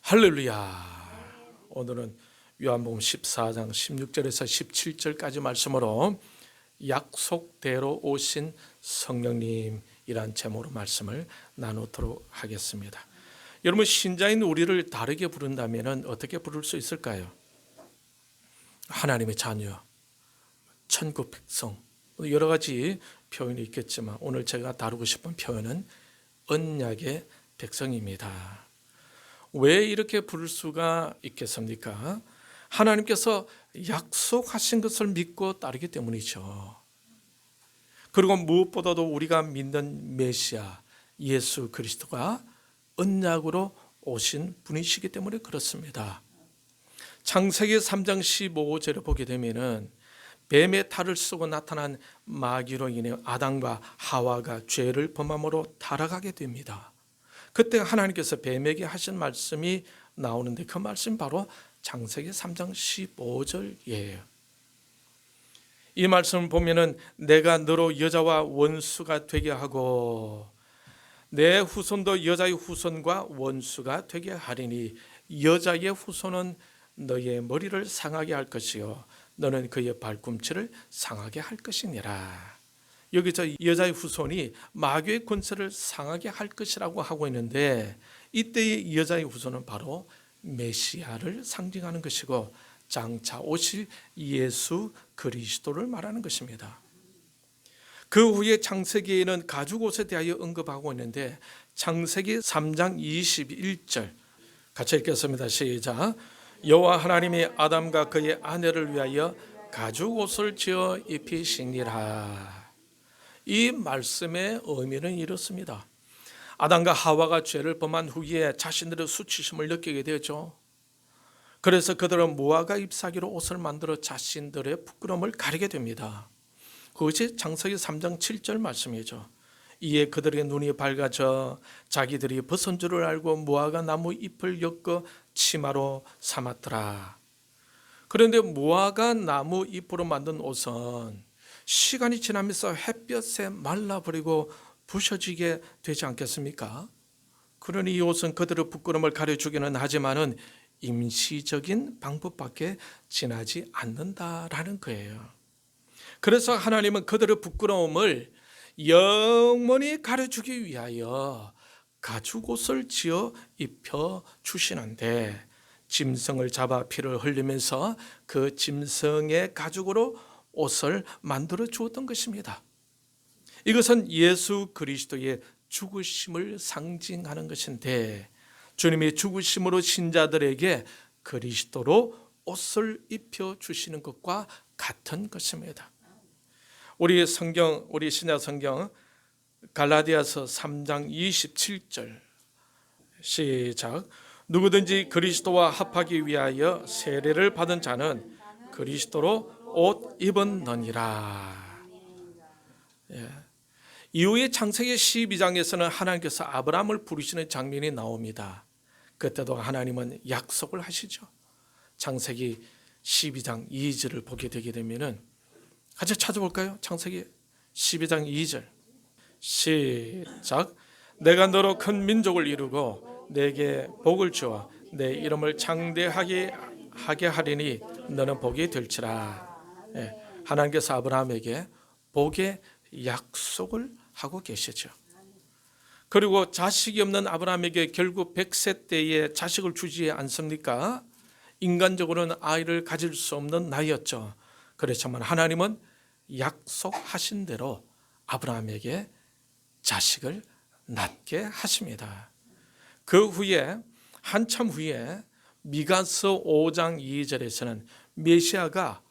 할렐루야. 오늘은 요한복음 14장 16절에서 17절까지 말씀으로 약속대로 오신 성령님이란 제목으로 말씀을 나누도록 하겠습니다. 여러분, 신자인 우리를 다르게 부른다면 어떻게 부를 수 있을까요? 하나님의 자녀, 천국 백성, 여러 가지 표현이 있겠지만 오늘 제가 다루고 싶은 표현은 언약의 백성입니다. 왜 이렇게 부를 수가 있겠습니까? 하나님께서 약속하신 것을 믿고 따르기 때문이죠. 그리고 무엇보다도 우리가 믿는 메시아 예수 그리스도가 언약으로 오신 분이시기 때문에 그렇습니다. 창세기 3장 15절을 보게 되면은 뱀의 탈을 쓰고 나타난 마귀로 인해 아담과 하와가 죄를 범함으로 타락하게 됩니다. 그때 하나님께서 뱀에게 하신 말씀이 나오는데 그 말씀 바로 창세기 3장 15절이에요. 이 말씀을 보면은 내가 너로 여자와 원수가 되게 하고 내 후손도 여자의 후손과 원수가 되게 하리니 여자의 후손은 너의 머리를 상하게 할 것이요 너는 그의 발꿈치를 상하게 할 것이니라. 여기서 여자의 후손이 마귀의 권세를 상하게 할 것이라고 하고 있는데 이때의 여자의 후손은 바로 메시아를 상징하는 것이고 장차 오실 예수 그리스도를 말하는 것입니다. 그 후에 창세기에는 가죽옷에 대하여 언급하고 있는데 창세기 3장 21절 같이 읽겠습니다. 시작. 여호와 하나님이 아담과 그의 아내를 위하여 가죽옷을 지어 입히시니라. 이 말씀의 의미는 이렇습니다. 아담과 하와가 죄를 범한 후에 자신들의 수치심을 느끼게 되었죠. 그래서 그들은 무화과 잎사귀로 옷을 만들어 자신들의 부끄러움을 가리게 됩니다. 그것이 창세기 3장 7절 말씀이죠. 이에 그들의 눈이 밝아져 자기들이 벗은 줄을 알고 무화과 나무 잎을 엮어 치마로 삼았더라. 그런데 무화과 나무 잎으로 만든 옷은 시간이 지나면서 햇볕에 말라버리고 부셔지게 되지 않겠습니까? 그러니 이 옷은 그들의 부끄러움을 가려주기는 하지만은 임시적인 방법밖에 지나지 않는다라는 거예요. 그래서 하나님은 그들의 부끄러움을 영원히 가려주기 위하여 가죽옷을 지어 입혀 주시는데 짐승을 잡아 피를 흘리면서 그 짐승의 가죽으로 옷을 만들어 주었던 것입니다. 이것은 예수 그리스도의 죽으심을 상징하는 것인데 주님의 죽으심으로 신자들에게 그리스도로 옷을 입혀 주시는 것과 같은 것입니다. 우리 신약 성경 갈라디아서 3장 27절 시작. 누구든지 그리스도와 합하기 위하여 세례를 받은 자는 그리스도로 옷 입었느니라. 이후에 창세기 12장에서는 하나님께서 아브라함을 부르시는 장면이 나옵니다. 그때도 하나님은 약속을 하시죠. 창세기 12장 2절을 보게 되게 되면은 같이 찾아볼까요? 창세기 12장 2절 시작. 내가 너로 큰 민족을 이루고 내게 복을 주어 내 이름을 창대하게 하리니 너는 복이 될지라. 하나님께서 아브라함에게 복의 약속을 하고 계시죠. 그리고 자식이 없는 아브라함에게 결국 100세 때에 자식을 주지 않습니까? 인간적으로는 아이를 가질 수 없는 나이였죠. 그렇지만 하나님은 약속하신 대로 아브라함에게 자식을 낳게 하십니다. 그 후에 한참 후에 미가서 5장 2절에서는 메시아가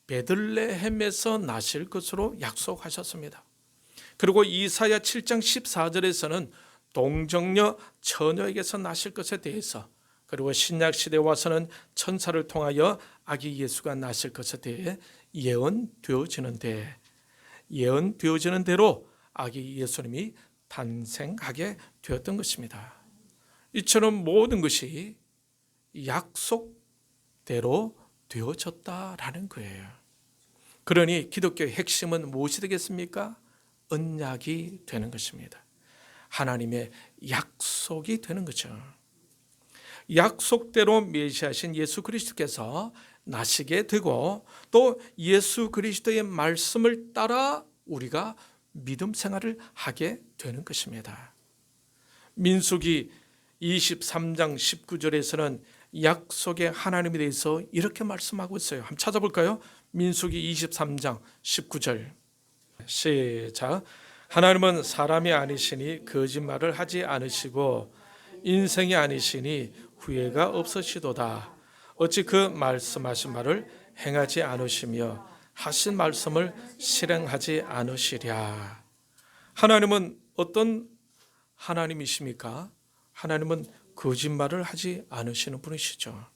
베들레헴에서 나실 것으로 약속하셨습니다. 그리고 이사야 7장 14절에서는 동정녀 처녀에게서 나실 것에 대해서, 그리고 신약 시대에 와서는 천사를 통하여 아기 예수가 나실 것에 대해 예언되어지는 대로 아기 예수님이 탄생하게 되었던 것입니다. 이처럼 모든 것이 약속대로 되어졌다라는 거예요. 그러니 기독교의 핵심은 무엇이 되겠습니까? 언약이 되는 것입니다. 하나님의 약속이 되는 거죠. 약속대로 메시아신 예수 그리스도께서 나시게 되고 또 예수 그리스도의 말씀을 따라 우리가 믿음 생활을 하게 되는 것입니다. 민수기 23장 19절에서는 약속의 하나님에 대해서 이렇게 말씀하고 있어요. 한번 찾아볼까요? 민수기 23장 19절 시작. 하나님은 사람이 아니시니 거짓말을 하지 않으시고 인생이 아니시니 후회가 없으시도다. 어찌 그 말씀하신 말을 행하지 않으시며 하신 말씀을 실행하지 않으시랴. 하나님은 어떤 하나님이십니까? 하나님은 거짓말을 하지 않으시는 분이시죠.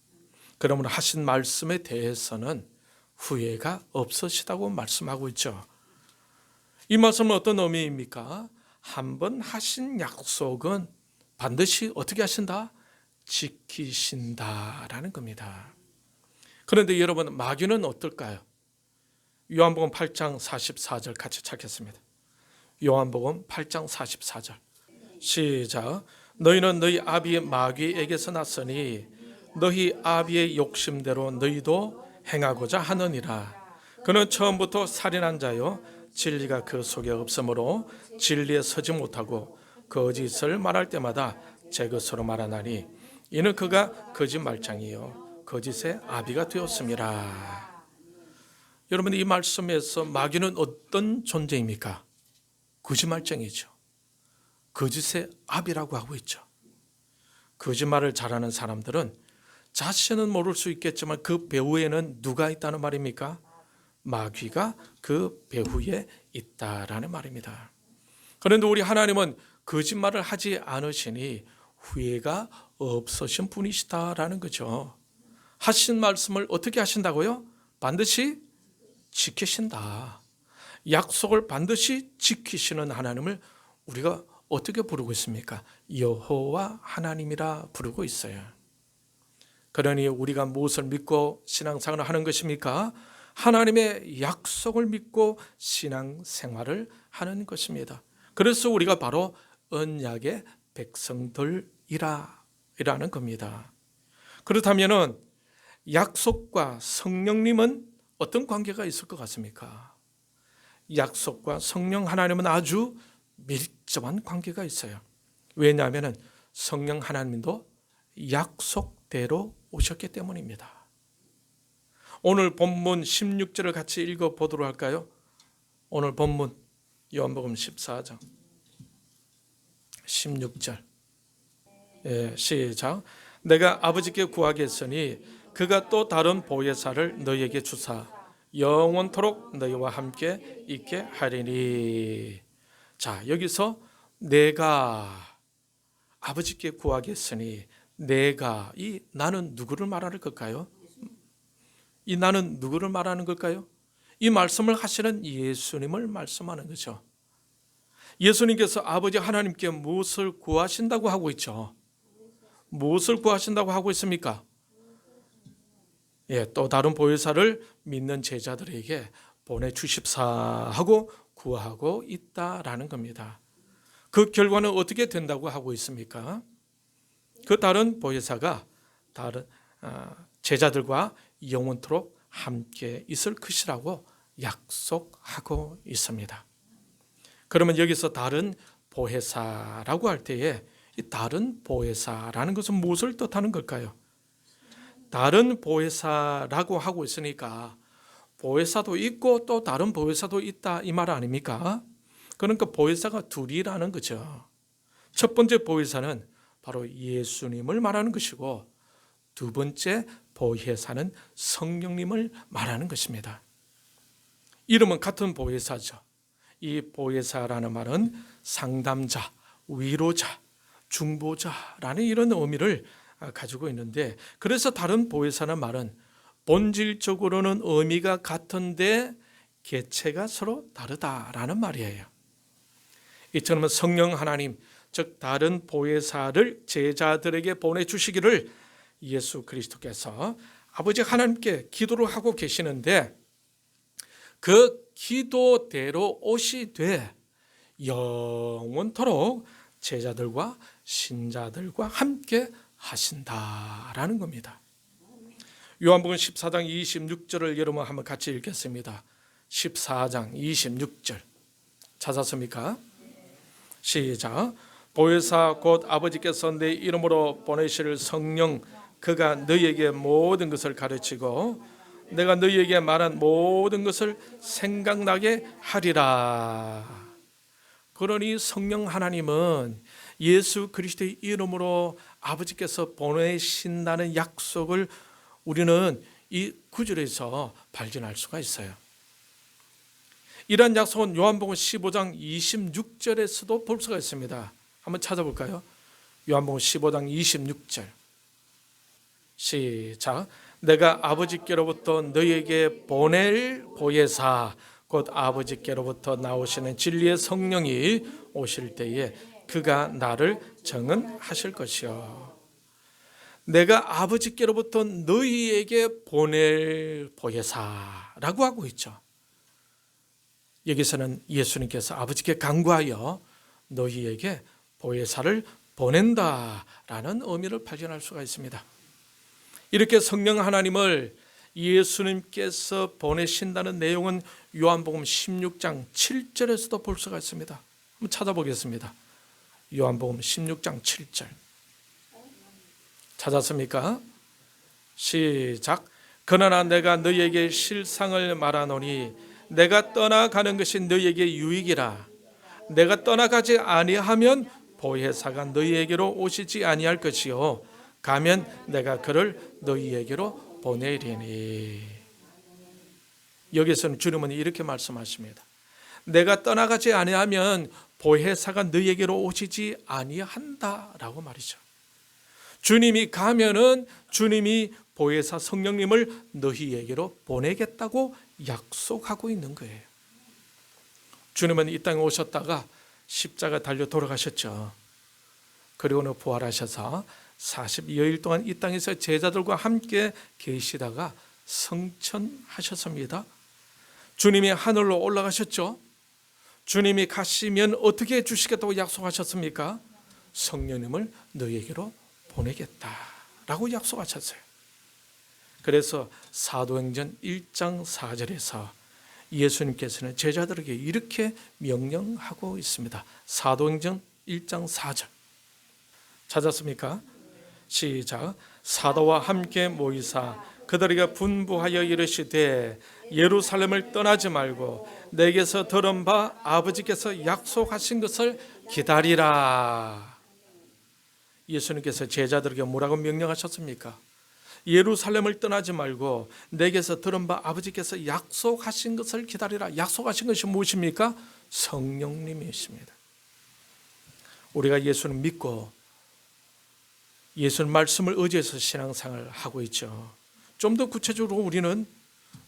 그러므로 하신 말씀에 대해서는 후회가 없으시다고 말씀하고 있죠. 이 말씀은 어떤 의미입니까? 한번 하신 약속은 반드시 어떻게 하신다? 지키신다라는 겁니다. 그런데 여러분, 마귀는 어떨까요? 요한복음 8장 44절 같이 찾겠습니다. 요한복음 8장 44절 시작. 너희는 너희 아비 마귀에게서 났으니 너희 아비의 욕심대로 너희도 행하고자 하느니라. 그는 처음부터 살인한 자요 진리가 그 속에 없으므로 진리에 서지 못하고 거짓을 말할 때마다 제 것으로 말하나니 이는 그가 거짓말장이요 거짓의 아비가 되었습니다. 여러분, 이 말씀에서 마귀는 어떤 존재입니까? 거짓말장이죠. 거짓의 아비라고 하고 있죠. 거짓말을 잘하는 사람들은 자신은 모를 수 있겠지만 그 배후에는 누가 있다는 말입니까? 마귀가 그 배후에 있다라는 말입니다. 그런데 우리 하나님은 거짓말을 하지 않으시니 후회가 없으신 분이시다라는 거죠. 하신 말씀을 어떻게 하신다고요? 반드시 지키신다. 약속을 반드시 지키시는 하나님을 우리가 어떻게 부르고 있습니까? 여호와 하나님이라 부르고 있어요. 그러니 우리가 무엇을 믿고 신앙생활을 하는 것입니까? 하나님의 약속을 믿고 신앙생활을 하는 것입니다. 그래서 우리가 바로 언약의 백성들이라는 겁니다. 그렇다면 약속과 성령님은 어떤 관계가 있을 것 같습니까? 약속과 성령 하나님은 아주 밀접한 관계가 있어요. 왜냐하면 성령 하나님도 약속대로 오셨기 때문입니다. 오늘 본문 16절을 같이 읽어보도록 할까요? 오늘 본문 요한복음 14장 16절 시작. 내가 아버지께 구하겠으니 그가 또 다른 보혜사를 너희에게 주사 영원토록 너희와 함께 있게 하리니. 자, 여기서 내가 아버지께 구하겠으니 내가, 이 나는 누구를 말하는 걸까요? 이 나는 누구를 말하는 걸까요? 이 말씀을 하시는 예수님을 말씀하는 거죠. 예수님께서 아버지 하나님께 무엇을 구하신다고 하고 있죠? 무엇을 구하신다고 하고 있습니까? 또 다른 보혜사를 믿는 제자들에게 보내주십사 하고 구하고 있다라는 겁니다. 그 결과는 어떻게 된다고 하고 있습니까? 그 다른 보혜사가 다른 제자들과 영원토록 함께 있을 것이라고 약속하고 있습니다. 그러면 여기서 다른 보혜사라고 할 때에 이 다른 보혜사라는 것은 무엇을 뜻하는 걸까요? 다른 보혜사라고 하고 있으니까 보혜사도 있고 또 다른 보혜사도 있다 이 말 아닙니까? 그러니까 보혜사가 둘이라는 거죠. 첫 번째 보혜사는 바로 예수님을 말하는 것이고 두 번째 보혜사는 성령님을 말하는 것입니다. 이름은 같은 보혜사죠. 이 보혜사라는 말은 상담자, 위로자, 중보자라는 이런 의미를 가지고 있는데, 그래서 다른 보혜사는 말은 본질적으로는 의미가 같은데 개체가 서로 다르다라는 말이에요. 이처럼 성령 하나님, 즉 다른 보혜사를 제자들에게 보내주시기를 예수 그리스도께서 아버지 하나님께 기도를 하고 계시는데, 그 기도대로 오시되 영원토록 제자들과 신자들과 함께 하신다라는 겁니다. 요한복음 14장 26절을 여러분 한번 같이 읽겠습니다. 14장 26절 찾았습니까? 시작. 보혜사 곧 아버지께서 내 이름으로 보내실 성령 그가 너희에게 모든 것을 가르치고 내가 너희에게 말한 모든 것을 생각나게 하리라. 그러니 성령 하나님은 예수 그리스도의 이름으로 아버지께서 보내신다는 약속을 우리는 이 구절에서 발견할 수가 있어요. 이러한 약속은 요한복음 15장 26절에서도 볼 수가 있습니다. 한번 찾아볼까요? 요한복음 15장 26절 시작. 내가 아버지께로부터 너희에게 보낼 보혜사 곧 아버지께로부터 나오시는 진리의 성령이 오실 때에 그가 나를 증언하실 것이요. 내가 아버지께로부터 너희에게 보낼 보혜사라고 하고 있죠. 여기서는 예수님께서 아버지께 간구하여 너희에게 보혜사를 보낸다라는 의미를 발견할 수가 있습니다. 이렇게 성령 하나님을 예수님께서 보내신다는 내용은 요한복음 16장 7절에서도 볼 수가 있습니다. 한번 찾아보겠습니다. 요한복음 16장 7절 찾았습니까? 시작. 그러나 내가 너희에게 실상을 말하노니 내가 떠나가는 것이 너희에게 유익이라. 내가 떠나가지 아니하면 보혜사가 너희에게로 오시지 아니할 것이요 가면 내가 그를 너희에게로 보내리니. 여기서는 주님은 이렇게 말씀하십니다. 내가 떠나가지 아니하면 보혜사가 너희에게로 오시지 아니한다라고 말이죠. 주님이 가면은 주님이 보혜사 성령님을 너희에게로 보내겠다고 약속하고 있는 거예요. 주님은 이 땅에 오셨다가 십자가 달려 돌아가셨죠. 그리고는 부활하셔서 40여일 동안 이 땅에서 제자들과 함께 계시다가 성천하셨습니다. 주님이 하늘로 올라가셨죠. 주님이 가시면 어떻게 해주시겠다고 약속하셨습니까? 성령님을 너희에게로 보내겠다라고 약속하셨어요. 그래서 사도행전 1장 4절에서 예수님께서는 제자들에게 이렇게 명령하고 있습니다. 사도행전 1장 4절 찾았습니까? 시작. 사도와 함께 모이사 그들에게 분부하여 이르시되 예루살렘을 떠나지 말고 내게서 들은 바 아버지께서 약속하신 것을 기다리라. 예수님께서 제자들에게 뭐라고 명령하셨습니까? 예루살렘을 떠나지 말고 내게서 들은 바 아버지께서 약속하신 것을 기다리라. 약속하신 것이 무엇입니까? 성령님이십니다. 우리가 예수를 믿고 예수님 말씀을 의지해서 신앙생활을 하고 있죠. 좀 더 구체적으로 우리는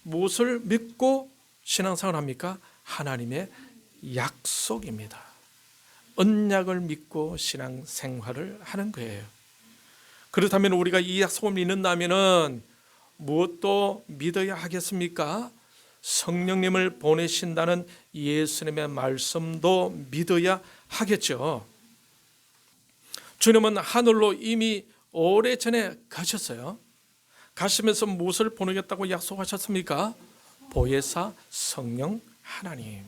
무엇을 믿고 신앙생활을 합니까? 하나님의 약속입니다. 언약을 믿고 신앙생활을 하는 거예요. 그렇다면 우리가 이 약속을 믿는다면 무엇도 믿어야 하겠습니까? 성령님을 보내신다는 예수님의 말씀도 믿어야 하겠죠. 주님은 하늘로 이미 오래전에 가셨어요. 가시면서 무엇을 보내겠다고 약속하셨습니까? 보혜사 성령 하나님.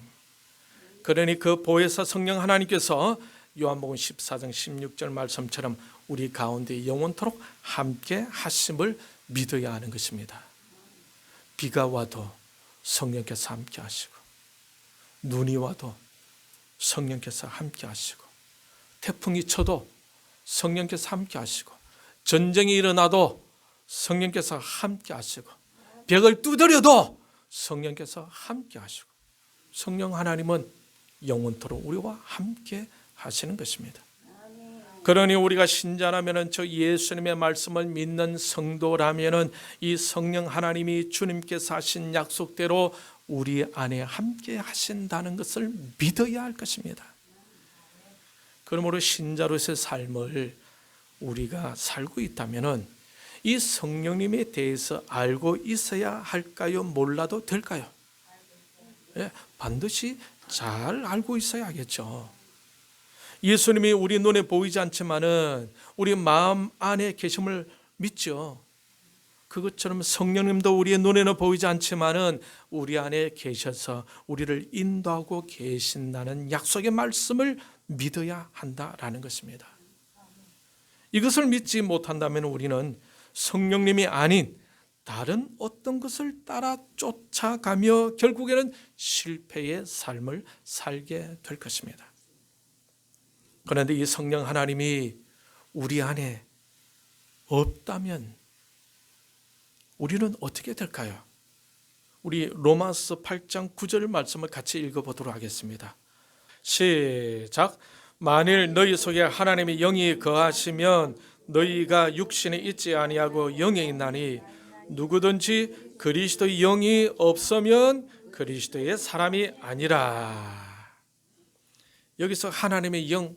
그러니 그 보혜사 성령 하나님께서 요한복음 14장 16절 말씀처럼 우리 가운데 영원토록 함께 하심을 믿어야 하는 것입니다. 비가 와도 성령께서 함께 하시고, 눈이 와도 성령께서 함께 하시고, 태풍이 쳐도 성령께서 함께 하시고, 전쟁이 일어나도 성령께서 함께 하시고, 벽을 두드려도 성령께서 함께 하시고, 성령 하나님은 영원토록 우리와 함께 하시는 것입니다. 그러니 우리가 신자라면, 저 예수님의 말씀을 믿는 성도라면 이 성령 하나님이 주님께서 하신 약속대로 우리 안에 함께 하신다는 것을 믿어야 할 것입니다. 그러므로 신자로서의 삶을 우리가 살고 있다면 이 성령님에 대해서 알고 있어야 할까요? 몰라도 될까요? 반드시 잘 알고 있어야 하겠죠. 예수님이 우리 눈에 보이지 않지만은 우리 마음 안에 계심을 믿죠. 그것처럼 성령님도 우리의 눈에는 보이지 않지만은 우리 안에 계셔서 우리를 인도하고 계신다는 약속의 말씀을 믿어야 한다라는 것입니다. 이것을 믿지 못한다면 우리는 성령님이 아닌 다른 어떤 것을 따라 쫓아가며 결국에는 실패의 삶을 살게 될 것입니다. 그런데 이 성령 하나님이 우리 안에 없다면 우리는 어떻게 될까요? 우리 로마서 8장 9절 말씀을 같이 읽어보도록 하겠습니다. 시작. 만일 너희 속에 하나님의 영이 거하시면 너희가 육신에 있지 아니하고 영에 있나니 누구든지 그리스도의 영이 없으면 그리스도의 사람이 아니라. 여기서 하나님의 영,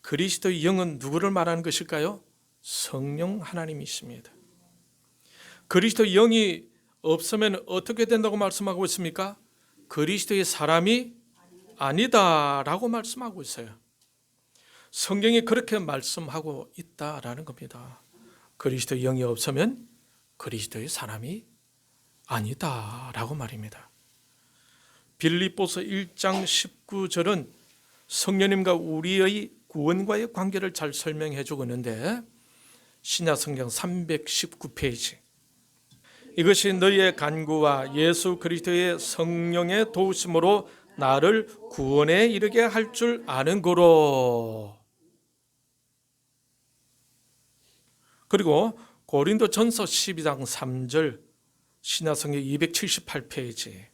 그리스도의 영은 누구를 말하는 것일까요? 성령 하나님이십니다. 그리스도의 영이 없으면 어떻게 된다고 말씀하고 있습니까? 그리스도의 사람이 아니다라고 말씀하고 있어요. 성경이 그렇게 말씀하고 있다라는 겁니다. 그리스도의 영이 없으면 그리스도의 사람이 아니다라고 말입니다. 빌립보서 1장 19절은 성령님과 우리의 구원과의 관계를 잘 설명해 주고 있는데 신약성경 319페이지. 이것이 너희의 간구와 예수 그리스도의 성령의 도우심으로 나를 구원에 이르게 할 줄 아는 거로. 그리고 고린도전서 12장 3절 신약성경 278페이지.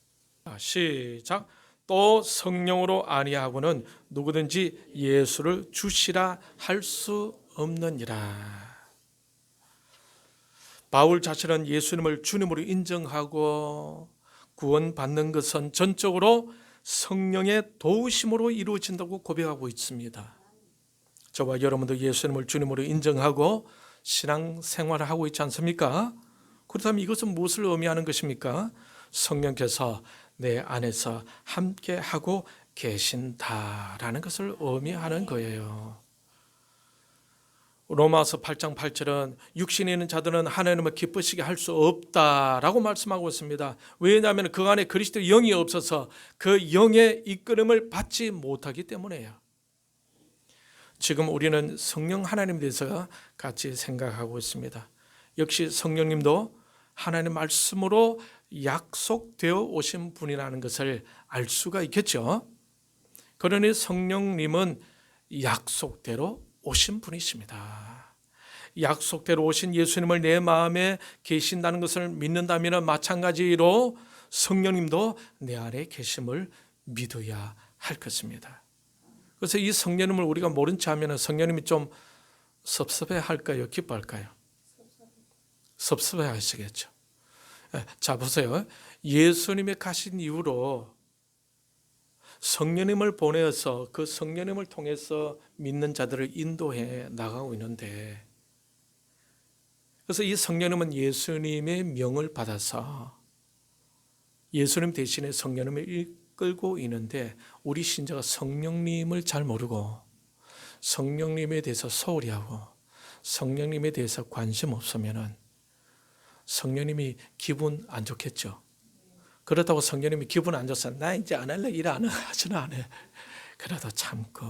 시작. 또 성령으로 아니하고는 누구든지 예수를 주시라 할 수 없느니라. 바울 자신은 예수님을 주님으로 인정하고 구원받는 것은 전적으로 성령의 도우심으로 이루어진다고 고백하고 있습니다. 저와 여러분도 예수님을 주님으로 인정하고 신앙생활을 하고 있지 않습니까? 그렇다면 이것은 무엇을 의미하는 것입니까? 성령께서 내 안에서 함께하고 계신다라는 것을 의미하는 거예요. 로마서 8장 8절은 육신에 있는 자들은 하나님을 기쁘시게 할 수 없다라고 말씀하고 있습니다. 왜냐하면 그 안에 그리스도 영이 없어서 그 영의 이끌음을 받지 못하기 때문에요. 지금 우리는 성령 하나님에 대해서 같이 생각하고 있습니다. 역시 성령님도 하나님의 말씀으로 약속되어 오신 분이라는 것을 알 수가 있겠죠. 그러니 성령님은 약속대로 오신 분이십니다. 약속대로 오신 예수님을 내 마음에 계신다는 것을 믿는다면 마찬가지로 성령님도 내 안에 계심을 믿어야 할 것입니다. 그래서 이 성령님을 우리가 모른 채 하면 성령님이 좀 섭섭해 할까요? 기뻐할까요? 섭섭해 하시겠죠. 자, 보세요. 예수님이 가신 이후로 성령님을 보내어서 그 성령님을 통해서 믿는 자들을 인도해 나가고 있는데, 그래서 이 성령님은 예수님의 명을 받아서 예수님 대신에 성령님을 이끌고 있는데, 우리 신자가 성령님을 잘 모르고 성령님에 대해서 소홀히 하고 성령님에 대해서 관심 없으면은 성령님이 기분 안 좋겠죠. 그렇다고 성령님이 기분 안 좋아서 나 이제 안 할래 일 안 하지는 않아요. 그래도 참고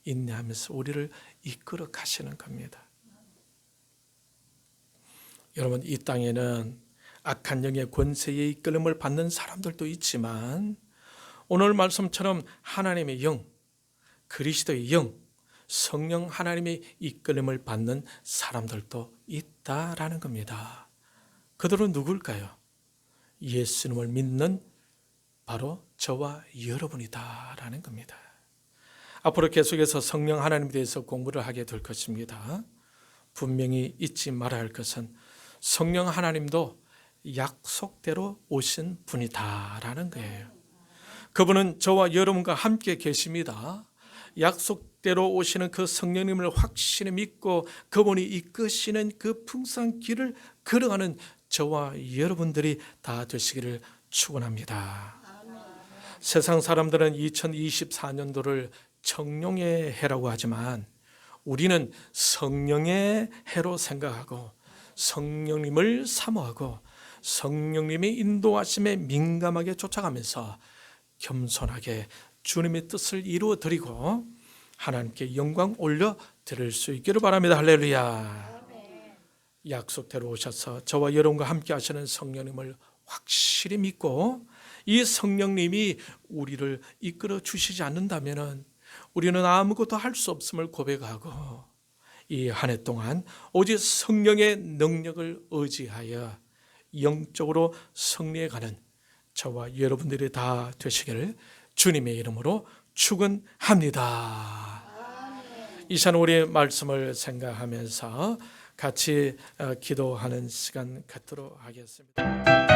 인내하면서 우리를 이끌어 가시는 겁니다. 여러분, 이 땅에는 악한 영의 권세의 이끌림을 받는 사람들도 있지만 오늘 말씀처럼 하나님의 영, 그리스도의 영, 성령 하나님의 이끌림을 받는 사람들도 있다라는 겁니다. 그들은 누굴까요? 예수님을 믿는 바로 저와 여러분이다라는 겁니다. 앞으로 계속해서 성령 하나님에 대해서 공부를 하게 될 것입니다. 분명히 잊지 말아야 할 것은 성령 하나님도 약속대로 오신 분이다라는 거예요. 그분은 저와 여러분과 함께 계십니다. 약속대로 오시는 그 성령님을 확신히 믿고 그분이 이끄시는 그 풍성한 길을 걸어가는 저와 여러분들이 다 되시기를 축원합니다. 세상 사람들은 2024년도를 청룡의 해라고 하지만 우리는 성령의 해로 생각하고 성령님을 사모하고 성령님의 인도하심에 민감하게 쫓아가면서 겸손하게 주님의 뜻을 이루어 드리고 하나님께 영광 올려 드릴 수 있기를 바랍니다. 할렐루야. 약속대로 오셔서 저와 여러분과 함께 하시는 성령님을 확실히 믿고 이 성령님이 우리를 이끌어 주시지 않는다면 우리는 아무것도 할 수 없음을 고백하고 이 한 해 동안 오직 성령의 능력을 의지하여 영적으로 승리해가는 저와 여러분들이 다 되시기를 주님의 이름으로 축원합니다. 이 시간 우리의 말씀을 생각하면서 같이 기도하는 시간 갖도록 하겠습니다.